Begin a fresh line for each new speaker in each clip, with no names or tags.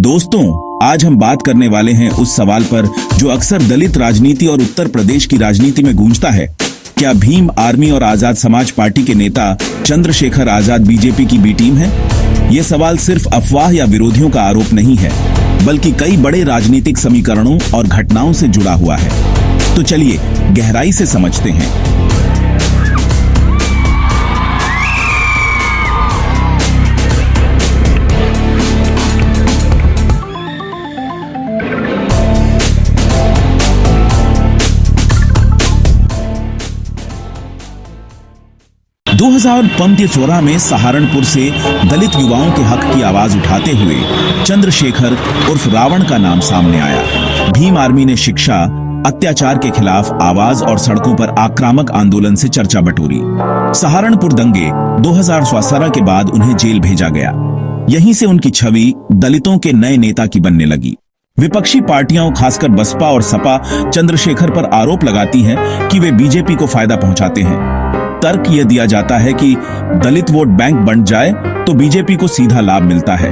दोस्तों, आज हम बात करने वाले हैं उस सवाल पर जो अक्सर दलित राजनीति और उत्तर प्रदेश की राजनीति में गूंजता है। क्या भीम आर्मी और आजाद समाज पार्टी के नेता चंद्रशेखर आजाद बीजेपी की बी टीम है? ये सवाल सिर्फ अफवाह या विरोधियों का आरोप नहीं है, बल्कि कई बड़े राजनीतिक समीकरणों और घटनाओं से जुड़ा हुआ है। तो चलिए गहराई से समझते हैं। दो 2015 में सहारनपुर से दलित युवाओं के हक की आवाज उठाते हुए चंद्रशेखर उर्फ रावण का नाम सामने आया। भीम आर्मी ने शिक्षा, अत्याचार के खिलाफ आवाज और सड़कों पर आक्रामक आंदोलन से चर्चा बटोरी। सहारनपुर दंगे 2017 के बाद उन्हें जेल भेजा गया। यहीं से उनकी छवि दलितों के नए नेता की बनने लगी। विपक्षी पार्टियां, खासकर बसपा और सपा, चंद्रशेखर पर आरोप लगाती हैं कि वे बीजेपी को फायदा पहुंचाते हैं। तर्क यह दिया जाता है कि दलित वोट बैंक बंट जाए तो बीजेपी को सीधा लाभ मिलता है।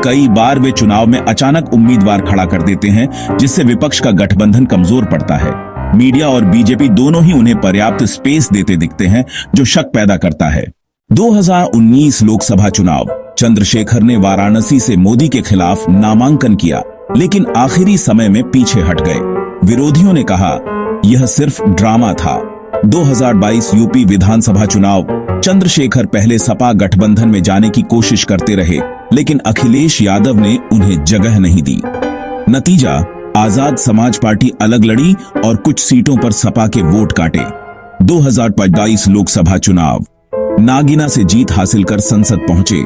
कई बार वे चुनाव में अचानक उम्मीदवार खड़ा कर देते हैं, जिससे विपक्ष का गठबंधन कमजोर पड़ता है। मीडिया और बीजेपी दोनों ही उन्हें पर्याप्त स्पेस देते दिखते हैं, जो शक पैदा करता है। 2019 लोकसभा चुनाव, चंद्रशेखर ने वाराणसी से मोदी के खिलाफ नामांकन किया, लेकिन आखिरी समय में पीछे हट गए। विरोधियों ने कहा यह सिर्फ ड्रामा था। 2022 यूपी विधानसभा चुनाव, चंद्रशेखर पहले सपा गठबंधन में जाने की कोशिश करते रहे, लेकिन अखिलेश यादव ने उन्हें जगह नहीं दी। नतीजा, आजाद समाज पार्टी अलग लड़ी और कुछ सीटों पर सपा के वोट काटे। 2022 लोकसभा चुनाव, नागिना से जीत हासिल कर संसद पहुंचे,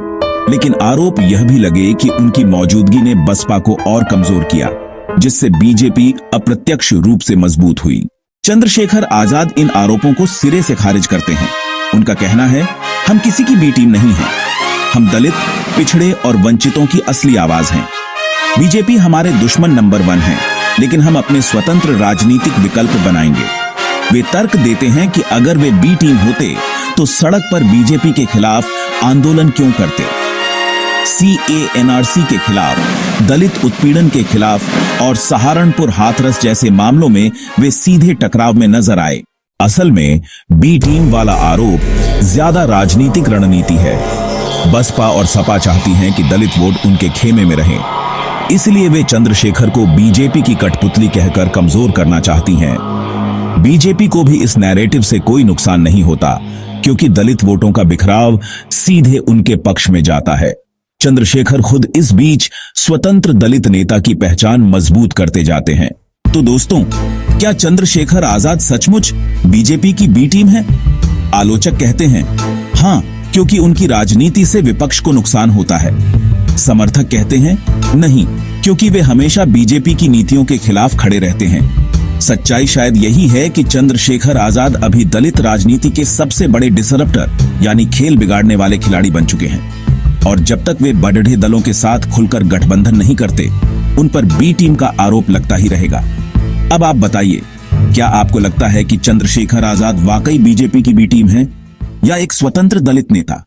लेकिन आरोप यह भी लगे कि उनकी मौजूदगी ने बसपा को और कमजोर किया, जिससे बीजेपी अप्रत्यक्ष रूप से मजबूत हुई। चंद्रशेखर आजाद इन आरोपों को सिरे से खारिज करते हैं। उनका कहना है, हम किसी की बी टीम नहीं हैं। हम दलित, पिछड़े और वंचितों की असली आवाज हैं। बीजेपी हमारे दुश्मन नंबर 1 है, लेकिन हम अपने स्वतंत्र राजनीतिक विकल्प बनाएंगे। वे तर्क देते हैं कि अगर वे बी टीम होते तो सड़क पर बीजेपी के खिलाफ आंदोलन क्यों करते? CA/NRC के खिलाफ, दलित उत्पीड़न के खिलाफ और सहारनपुर हाथरस जैसे मामलों में वे सीधे टकराव में नजर आए। असल में बी टीम वाला आरोप ज्यादा राजनीतिक रणनीति है। बसपा और सपा चाहती हैं कि दलित वोट उनके खेमे में रहे, इसलिए वे चंद्रशेखर को बीजेपी की कठपुतली कहकर कमजोर करना चाहती हैं। बीजेपी को भी इस नैरेटिव से कोई नुकसान नहीं होता, क्योंकि दलित वोटों का बिखराव सीधे उनके पक्ष में जाता है। चंद्रशेखर खुद इस बीच स्वतंत्र दलित नेता की पहचान मजबूत करते जाते हैं। तो दोस्तों, क्या चंद्रशेखर आजाद सचमुच बीजेपी की बी टीम है? आलोचक कहते हैं हां, क्योंकि उनकी राजनीति से विपक्ष को नुकसान होता है। समर्थक कहते हैं नहीं, क्योंकि वे हमेशा बीजेपी की नीतियों के खिलाफ खड़े रहते हैं। सच्चाई शायद यही है कि चंद्रशेखर आजाद अभी दलित राजनीति के सबसे बड़े डिसरप्टर यानी खेल बिगाड़ने वाले खिलाड़ी बन चुके हैं, और जब तक वे बढ़े दलों के साथ खुलकर गठबंधन नहीं करते, उन पर बी टीम का आरोप लगता ही रहेगा। अब आप बताइए, क्या आपको लगता है कि चंद्रशेखर आजाद वाकई बीजेपी की बी टीम है या एक स्वतंत्र दलित नेता?